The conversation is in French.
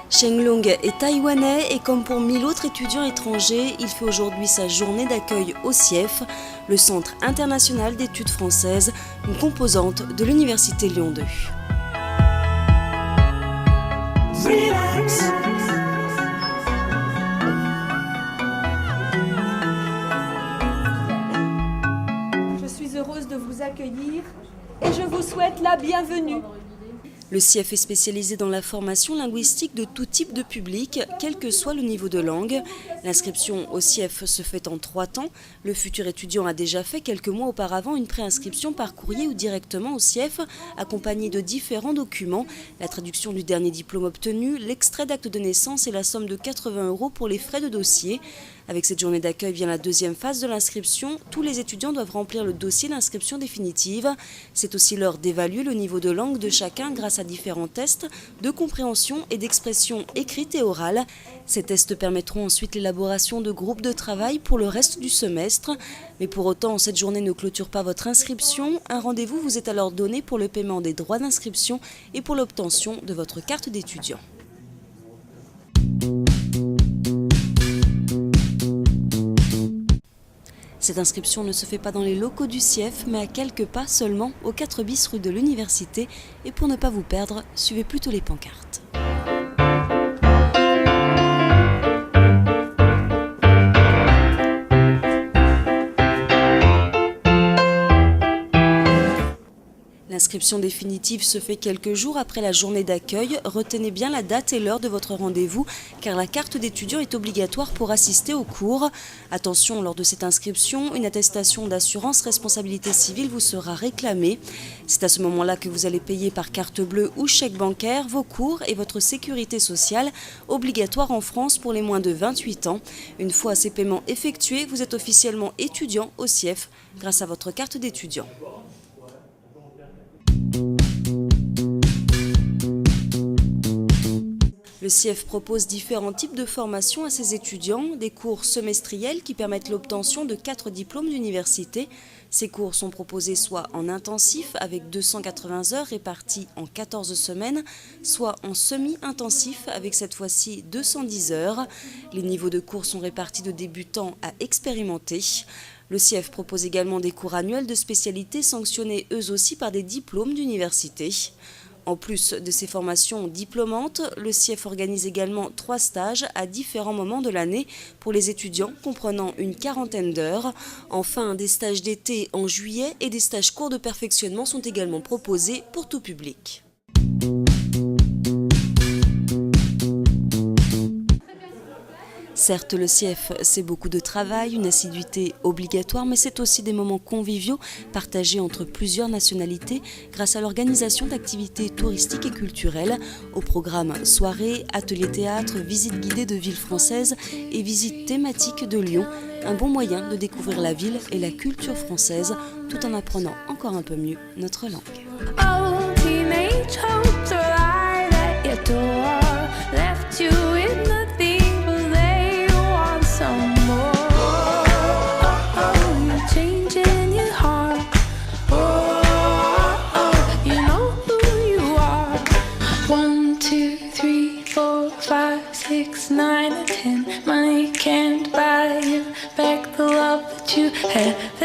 Sheng Long est taïwanais et comme pour 1000 autres étudiants étrangers, il fait aujourd'hui sa journée d'accueil au CIEF, le Centre international d'études françaises, une composante de l'Université Lyon 2. Relax. Je suis heureuse de vous accueillir et je vous souhaite la bienvenue. Le CIEF est spécialisé dans la formation linguistique de tout type de public, quel que soit le niveau de langue. L'inscription au CIEF se fait en 3 temps. Le futur étudiant a déjà fait quelques mois auparavant une préinscription par courrier ou directement au CIEF, accompagnée de différents documents, la traduction du dernier diplôme obtenu, l'extrait d'acte de naissance et la somme de 80 € pour les frais de dossier. Avec cette journée d'accueil vient la deuxième phase de l'inscription. Tous les étudiants doivent remplir le dossier d'inscription définitive. C'est aussi l'heure d'évaluer le niveau de langue de chacun grâce à différents tests de compréhension et d'expression écrite et orale. Ces tests permettront ensuite l'élaboration de groupes de travail pour le reste du semestre. Mais pour autant, cette journée ne clôture pas votre inscription. Un rendez-vous vous est alors donné pour le paiement des droits d'inscription et pour l'obtention de votre carte d'étudiant. Cette inscription ne se fait pas dans les locaux du CIEF, mais à quelques pas seulement, au 4 bis rue de l'Université. Et pour ne pas vous perdre, suivez plutôt les pancartes. L'inscription définitive se fait quelques jours après la journée d'accueil. Retenez bien la date et l'heure de votre rendez-vous car la carte d'étudiant est obligatoire pour assister aux cours. Attention, lors de cette inscription, une attestation d'assurance responsabilité civile vous sera réclamée. C'est à ce moment-là que vous allez payer par carte bleue ou chèque bancaire vos cours et votre sécurité sociale, obligatoire en France pour les moins de 28 ans. Une fois ces paiements effectués, vous êtes officiellement étudiant au CIEF grâce à votre carte d'étudiant. Le CIEF propose différents types de formations à ses étudiants, des cours semestriels qui permettent l'obtention de 4 diplômes d'université. Ces cours sont proposés soit en intensif avec 280 heures réparties en 14 semaines, soit en semi-intensif avec cette fois-ci 210 heures. Les niveaux de cours sont répartis de débutants à expérimentés. Le CIEF propose également des cours annuels de spécialité sanctionnés eux aussi par des diplômes d'université. En plus de ces formations diplômantes, le CIEF organise également 3 stages à différents moments de l'année pour les étudiants, comprenant une 40aine d'heures. Enfin, des stages d'été en juillet et des stages courts de perfectionnement sont également proposés pour tout public. Certes, le CIEF, c'est beaucoup de travail, une assiduité obligatoire, mais c'est aussi des moments conviviaux partagés entre plusieurs nationalités grâce à l'organisation d'activités touristiques et culturelles. Au programme soirées, ateliers théâtre, visites guidées de villes françaises et visites thématiques de Lyon. Un bon moyen de découvrir la ville et la culture française tout en apprenant encore un peu mieux notre langue. Money can't buy you back the love that you had.